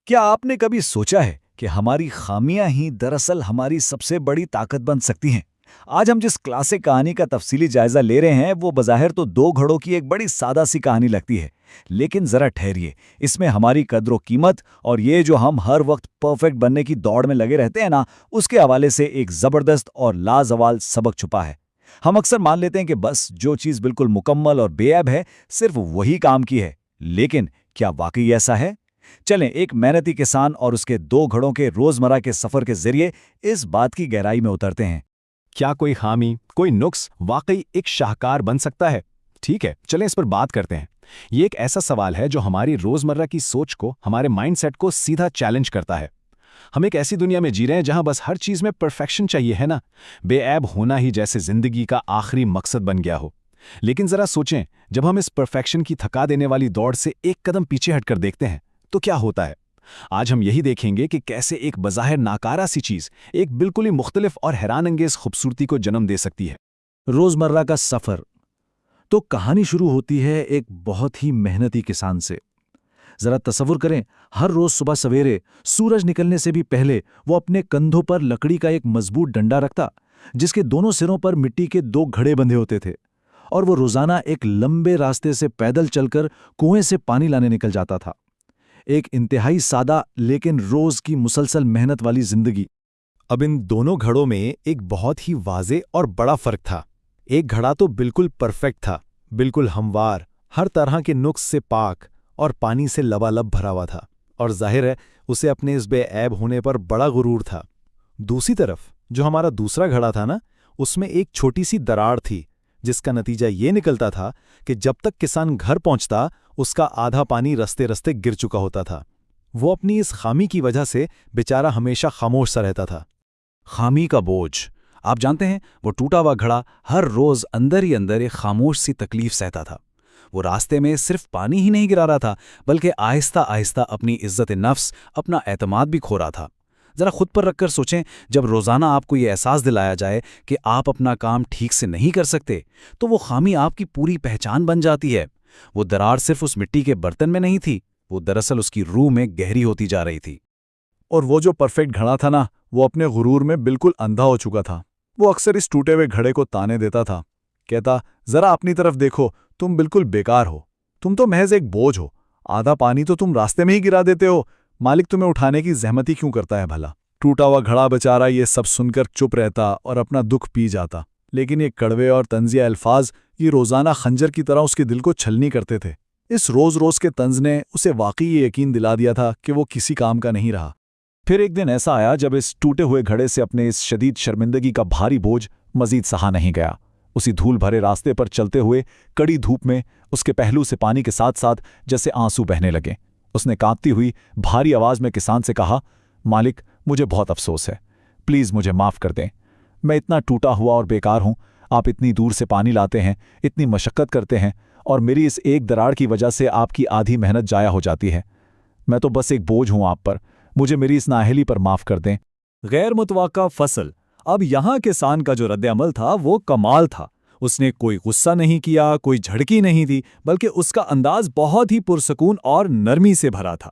क्या आपने कभी सोचा है कि हमारी खामियां ही दरअसल हमारी सबसे बड़ी ताकत बन सकती हैं? आज हम जिस क्लासिक कहानी का तफसीली जायजा ले रहे हैं वो बज़ाहिर तो दो घड़ों की एक बड़ी सादा सी कहानी लगती है। लेकिन जरा ठहरिए, इसमें हमारी कद्र कीमत और ये जो हम हर वक्त परफेक्ट बनने की दौड़ में लगे रहते हैं ना, उसके हवाले से एक जबरदस्त और लाजवाल सबक छुपा है। हम अक्सर मान लेते हैं कि बस जो चीज़ बिल्कुल मुकम्मल और बेऐब है सिर्फ वही काम की है, लेकिन क्या वाकई ऐसा है? चलें एक मेहनती किसान और उसके दो घड़ों के रोजमर्रा के सफर के जरिए इस बात की गहराई में उतरते हैं। क्या कोई खामी, कोई नुक्स वाकई एक शाहकार बन सकता है? ठीक है, चलें इस पर बात करते हैं। ये एक ऐसा सवाल है जो हमारी रोजमर्रा की सोच को, हमारे माइंडसेट को सीधा चैलेंज करता है। हम एक ऐसी दुनिया में जी रहे हैं जहां बस हर चीज में परफेक्शन चाहिए, है ना? बेऐब होना ही जैसे जिंदगी का आखिरी मकसद बन गया हो। लेकिन जरा सोचें, जब हम इस परफेक्शन की थका देने वाली दौड़ से एक कदम पीछे हटकर देखते हैं तो क्या होता है। आज हम यही देखेंगे कि कैसे एक बज़ाहिर नाकारा सी चीज एक बिल्कुल ही मुख्तलिफ और हैरानअंगेज खूबसूरती को जन्म दे सकती है। रोजमर्रा का सफर। तो कहानी शुरू होती है एक बहुत ही मेहनती किसान से। जरा तसव्वुर करें, हर रोज सुबह सवेरे सूरज निकलने से भी पहले वो अपने कंधों पर लकड़ी का एक मजबूत डंडा रखता, जिसके दोनों सिरों पर मिट्टी के दो घड़े बंधे होते थे, और वो रोजाना एक लंबे रास्ते से पैदल चलकर कुएं से पानी लाने निकल जाता था। एक इंतहाई सादा लेकिन रोज की मुसलसल मेहनत वाली जिंदगी। अब इन दोनों घड़ों में एक बहुत ही वाज़े और बड़ा फर्क था। एक घड़ा तो बिल्कुल परफेक्ट था, बिल्कुल हमवार, हर तरह के नुक्स से पाक और पानी से लबालब भरा हुआ था, और जाहिर है उसे अपने इस बेऐब होने पर बड़ा गुरूर था। दूसरी तरफ जो हमारा दूसरा घड़ा था ना, उसमें एक छोटी सी दरार थी, जिसका नतीजा ये निकलता था कि जब तक किसान घर पहुंचता उसका आधा पानी रस्ते रस्ते गिर चुका होता था। वो अपनी इस खामी की वजह से बेचारा हमेशा खामोश सा रहता था। खामी का बोझ। आप जानते हैं, वो टूटा हुआ घड़ा हर रोज अंदर ही अंदर एक खामोश सी तकलीफ सहता था। वो रास्ते में सिर्फ पानी ही नहीं गिरा रहा था, बल्कि आहिस्ता आहिस्ता अपनी इज्जत नफ्स, अपना एतमाद भी खो रहा था। जरा खुद पर रखकर सोचें, जब रोजाना आपको ये एहसास दिलाया जाए कि आप अपना काम ठीक से नहीं कर सकते, तो वो खामी आपकी पूरी पहचान बन जाती है। वो दरार सिर्फ उस मिट्टी के बर्तन में नहीं थी, वो दरअसल उसकी रूह में गहरी होती जा रही थी। और वो जो परफेक्ट घड़ा था ना, वो अपने गुरूर में बिल्कुल अंधा हो चुका था। वो अक्सर इस टूटे हुए घड़े को ताने देता था, कहता, जरा अपनी तरफ देखो, तुम बिल्कुल बेकार हो, तुम तो महज एक बोझ हो, आधा पानी तो तुम रास्ते में ही गिरा देते हो, मालिक तुम्हें उठाने की जहमत ही क्यों करता है भला। टूटा हुआ घड़ा बेचारा ये सब सुनकर चुप रहता और अपना दुख पी जाता, लेकिन ये कड़वे और तंजिया अल्फाज ये रोजाना खंजर की तरह उसके दिल को छलनी करते थे। इस रोज रोज के तंज ने उसे वाकई ये यकीन दिला दिया था कि वो किसी काम का नहीं रहा। फिर एक दिन ऐसा आया जब इस टूटे हुए घड़े से अपने इस शदीद शर्मिंदगी का भारी बोझ मजीद सहा नहीं गया। उसी धूल भरे रास्ते पर चलते हुए कड़ी धूप में उसके पहलू से पानी के साथ साथ जैसे आंसू बहने लगे। उसने कांपती हुई भारी आवाज में किसान से कहा, मालिक, मुझे बहुत अफसोस है, प्लीज मुझे माफ कर दें। मैं इतना टूटा हुआ और बेकार हूं, आप इतनी दूर से पानी लाते हैं, इतनी मशक्कत करते हैं, और मेरी इस एक दरार की वजह से आपकी आधी मेहनत जाया हो जाती है। मैं तो बस एक बोझ हूं आप पर, मुझे मेरी इस नाअहली पर माफ कर दें। गैर मुतवक्का फसल। अब यहां किसान का जो रद्द-ए-अमल था वो कमाल था। उसने कोई गुस्सा नहीं किया, कोई झड़की नहीं दी, बल्कि उसका अंदाज बहुत ही पुरसकून और नरमी से भरा था।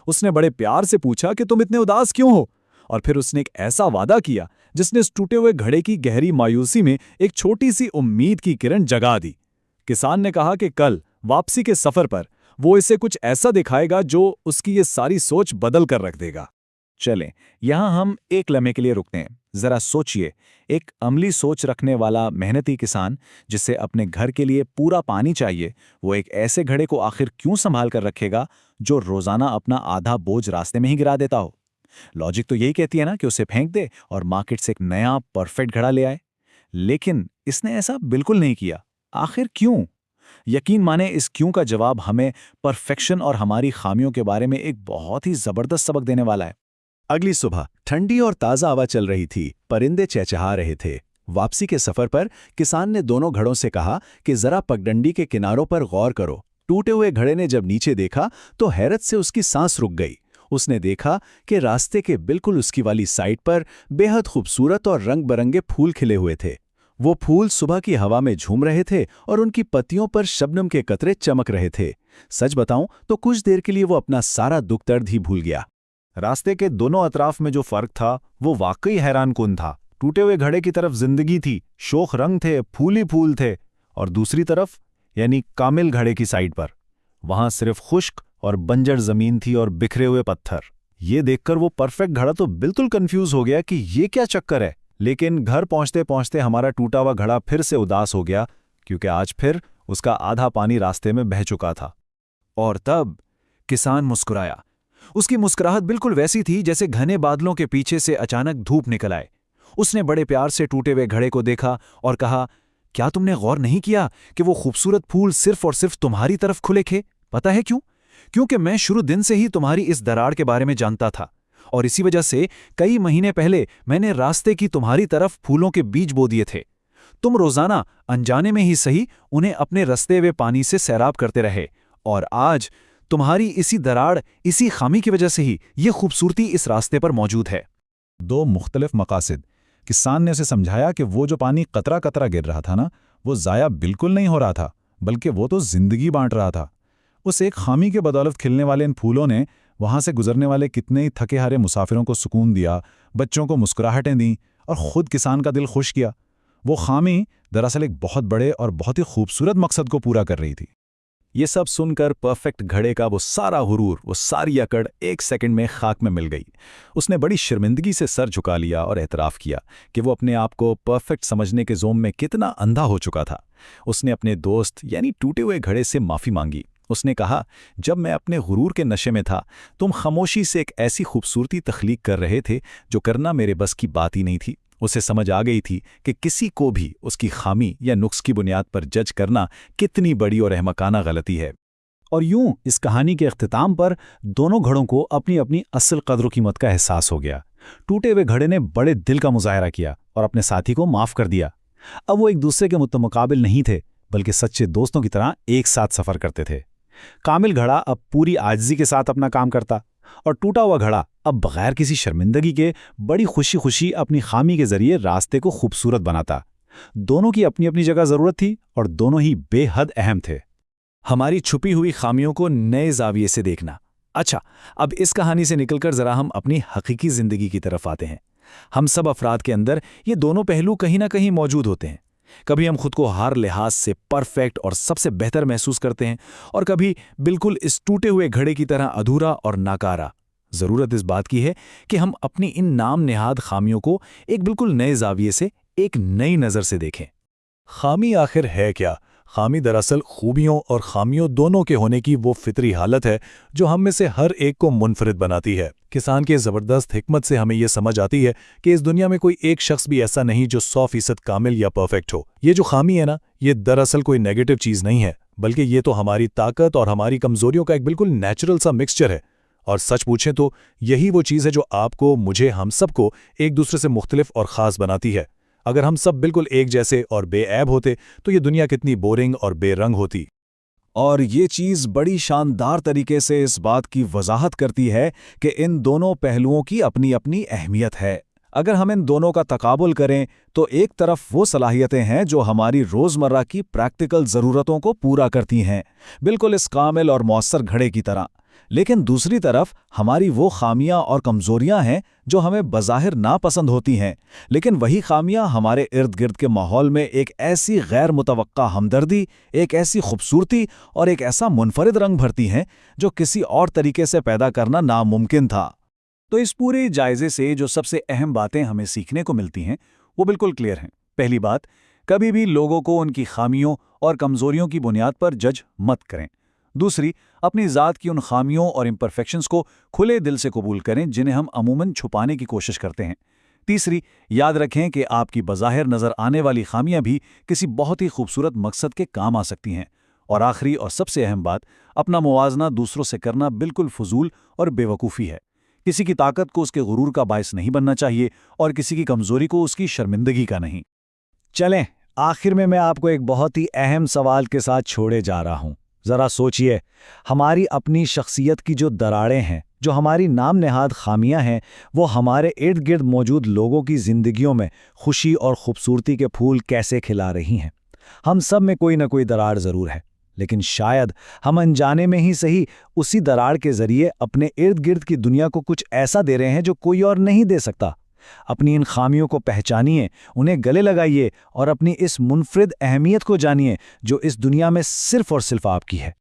उसने बड़े प्यार से पूछा कि तुम इतने उदास क्यों हो, और फिर उसने एक ऐसा वादा किया जिसने इस टूटे हुए घड़े की गहरी मायूसी में एक छोटी सी उम्मीद की किरण जगा दी। किसान ने कहा कि कल वापसी के सफर पर वो इसे कुछ ऐसा दिखाएगा जो उसकी ये सारी सोच बदल कर रख देगा। चलें, यहां हम एक लम्हे के लिए रुकते हैं। जरा सोचिए, एक अमली सोच रखने वाला मेहनती किसान जिसे अपने घर के लिए पूरा पानी चाहिए, वो एक ऐसे घड़े को आखिर क्यों संभाल कर रखेगा जो रोजाना अपना आधा बोझ रास्ते में ही गिरा देता हो। लॉजिक तो यही कहती है ना कि उसे फेंक दे और मार्केट से एक नया परफेक्ट घड़ा ले आए। लेकिन इसने ऐसा बिल्कुल नहीं किया। आखिर क्यों? यकीन माने, इस क्यों का जवाब हमें परफेक्शन और हमारी खामियों के बारे में एक बहुत ही जबरदस्त सबक देने वाला है। अगली सुबह ठंडी और ताज़ा हवा चल रही थी, परिंदे चहचहा रहे थे। वापसी के सफर पर किसान ने दोनों घड़ों से कहा कि जरा पगडंडी के किनारों पर गौर करो। टूटे हुए घड़े ने जब नीचे देखा तो हैरत से उसकी सांस रुक गई। उसने देखा कि रास्ते के बिल्कुल उसकी वाली साइड पर बेहद खूबसूरत और रंग बरंगे फूल खिले हुए थे। वो फूल सुबह की हवा में झूम रहे थे और उनकी पत्तियों पर शबनम के कतरे चमक रहे थे। सच बताऊं तो कुछ देर के लिए वो अपना सारा दुख दर्द ही भूल गया। रास्ते के दोनों अतराफ में जो फर्क था वो वाकई हैरानकुन था। टूटे हुए घड़े की तरफ जिंदगी थी, शोख रंग थे, फूल ही फूल थे, और दूसरी तरफ यानी कामिल घड़े की साइड पर वहां सिर्फ खुश्क और बंजर जमीन थी और बिखरे हुए पत्थर। ये देखकर वो परफेक्ट घड़ा तो बिल्कुल कंफ्यूज हो गया कि ये क्या चक्कर है। लेकिन घर पहुंचते पहुंचते हमारा टूटा हुआ घड़ा फिर से उदास हो गया, क्योंकि आज फिर उसका आधा पानी रास्ते में बह चुका था। और तब किसान मुस्कुराया। उसकी मुस्कुराहट बिल्कुल वैसी थी जैसे घने बादलों के पीछे से अचानक धूप निकल आए। उसने बड़े प्यार से टूटे हुए घड़े को देखा और कहा, क्या तुमने गौर नहीं किया कि वो खूबसूरत फूल सिर्फ और सिर्फ तुम्हारी तरफ खुले थे? पता है क्यों? क्योंकि मैं शुरू दिन से ही तुम्हारी इस दरार के बारे में जानता था, और इसी वजह से कई महीने पहले मैंने रास्ते की तुम्हारी तरफ फूलों के बीज बो दिए थे। तुम रोजाना अनजाने में ही सही उन्हें अपने रस्ते हुए पानी से सैराब करते रहे, और आज तुम्हारी इसी दरार, इसी खामी की वजह से ही ये खूबसूरती इस रास्ते पर मौजूद है। दो मुख्तलिफ मकासद। किसान ने उसे समझाया कि वो जो पानी कतरा कतरा गिर रहा था ना, वो ज़ाया बिल्कुल नहीं हो रहा था, बल्कि वो तो जिंदगी बांट रहा था। उस एक खामी के बदौलत खिलने वाले इन फूलों ने वहां से गुजरने वाले कितने ही थके हारे मुसाफिरों को सुकून दिया, बच्चों को मुस्कुराहटें दी और खुद किसान का दिल खुश किया। वो खामी दरअसल एक बहुत बड़े और बहुत ही खूबसूरत मकसद को पूरा कर रही थी। ये सब सुनकर परफेक्ट घड़े का वो सारा हुरूर, वो सारी अकड़ एक सेकंड में खाक में मिल गई। उसने बड़ी शर्मिंदगी से सर झुका लिया और एतराफ़ किया कि वो अपने आप को परफेक्ट समझने के जोम में कितना अंधा हो चुका था। उसने अपने दोस्त यानी टूटे हुए घड़े से माफ़ी मांगी। उसने कहा, जब मैं अपने गुरूर के नशे में था, तुम खामोशी से एक ऐसी खूबसूरती तख्लीक कर रहे थे जो करना मेरे बस की बात ही नहीं थी। उसे समझ आ गई थी कि किसी को भी उसकी खामी या नुक्स की बुनियाद पर जज करना कितनी बड़ी और अहमकाना गलती है। और यूं इस कहानी के इख्तिताम पर दोनों घड़ों को अपनी अपनी असल कदर कीमत का एहसास हो गया। टूटे हुए घड़े ने बड़े दिल का मुजाहरा किया और अपने साथी को माफ़ कर दिया। अब वो एक दूसरे के मुतमुकाबिल नहीं थे, बल्कि सच्चे दोस्तों की तरह एक साथ सफ़र करते थे। कामिल घड़ा अब पूरी आजिज़ी के साथ अपना काम करता, और टूटा हुआ घड़ा अब बगैर किसी शर्मिंदगी के बड़ी खुशी खुशी अपनी खामी के जरिए रास्ते को खूबसूरत बनाता। दोनों की अपनी अपनी जगह ज़रूरत थी और दोनों ही बेहद अहम थे। हमारी छुपी हुई खामियों को नए जाविये से देखना। अच्छा, अब इस कहानी से निकलकर ज़रा हम अपनी हकीकी ज़िंदगी की तरफ आते हैं। हम सब अफराद के अंदर ये दोनों पहलू कहीं ना कहीं मौजूद होते हैं। कभी हम खुद को हर लिहाज से परफेक्ट और सबसे बेहतर महसूस करते हैं, और कभी बिल्कुल इस टूटे हुए घड़े की तरह अधूरा और नाकारा। ज़रूरत इस बात की है कि हम अपनी इन नाम नेहाद खामियों को एक बिल्कुल नए जाविये से, एक नई नज़र से देखें। खामी आखिर है क्या? खामी दरअसल खूबियों और खामियों दोनों के होने की वो फितरी हालत है जो हम में से हर एक को मुनफरिद बनाती है। किसान की ज़बरदस्त हिकमत से हमें यह समझ आती है कि इस दुनिया में कोई एक शख्स भी ऐसा नहीं जो 100% कामिल या परफेक्ट हो। ये जो खामी है ना, ये दरअसल कोई नेगेटिव चीज़ नहीं है, बल्कि ये तो हमारी ताकत और हमारी कमज़ोरियों का एक बिल्कुल नेचुरल सा मिक्सचर है। और सच पूछें तो यही वो चीज़ है जो आपको, मुझे, हम सबको एक दूसरे से मुख्तलिफ और ख़ास बनाती है। अगर हम सब बिल्कुल एक जैसे और बेऐब होते तो ये दुनिया कितनी बोरिंग और बेरंग होती। और ये चीज़ बड़ी शानदार तरीके से इस बात की वजाहत करती है कि इन दोनों पहलुओं की अपनी अपनी अहमियत है। अगर हम इन दोनों का तकाबुल करें तो एक तरफ वो सलाहियतें हैं जो हमारी रोज़मर्रा की प्रैक्टिकल ज़रूरतों को पूरा करती हैं, बिल्कुल इस कामिल और मौसर घड़े की तरह। लेकिन दूसरी तरफ हमारी वो खामियां और कमज़ोरियां हैं जो हमें बज़ाहिर नापसंद होती हैं, लेकिन वही खामियां हमारे इर्द गिर्द के माहौल में एक ऐसी गैर मुतवक्का हमदर्दी, एक ऐसी खूबसूरती और एक ऐसा मुनफरिद रंग भरती हैं जो किसी और तरीके से पैदा करना नामुमकिन था। तो इस पूरे जायजे से जो सबसे अहम बातें हमें सीखने को मिलती हैं वो बिल्कुल क्लियर हैं। पहली बात, कभी भी लोगों को उनकी खामियों और कमज़ोरियों की बुनियाद पर जज मत करें। दूसरी, अपनी ज़ात की उन खामियों और इम्परफेक्शंस को खुले दिल से कबूल करें जिन्हें हम अमूमन छुपाने की कोशिश करते हैं। तीसरी, याद रखें कि आपकी बज़ाहिर नज़र आने वाली खामियां भी किसी बहुत ही खूबसूरत मकसद के काम आ सकती हैं। और आखिरी और सबसे अहम बात, अपना मुवाजना दूसरों से करना बिल्कुल फजूल और बेवकूफ़ी है। किसी की ताकत को उसके गुरूर का बायस नहीं बनना चाहिए और किसी की कमज़ोरी को उसकी शर्मिंदगी का नहीं। चलें, आखिर में मैं आपको एक बहुत ही अहम सवाल के साथ छोड़े जा रहा हूं। ज़रा सोचिए, हमारी अपनी शख्सियत की जो दरारें हैं, जो हमारी नाम नेहाद खामियां हैं, वो हमारे इर्द गिर्द मौजूद लोगों की ज़िंदगियों में खुशी और खूबसूरती के फूल कैसे खिला रही हैं। हम सब में कोई ना कोई दरार ज़रूर है, लेकिन शायद हम अनजाने में ही सही उसी दरार के जरिए अपने इर्द गिर्द की दुनिया को कुछ ऐसा दे रहे हैं जो कोई और नहीं दे सकता। अपनी इन खामियों को पहचानिए, उन्हें गले लगाइए और अपनी इस मुनफरिद अहमियत को जानिए जो इस दुनिया में सिर्फ और सिर्फ आपकी है।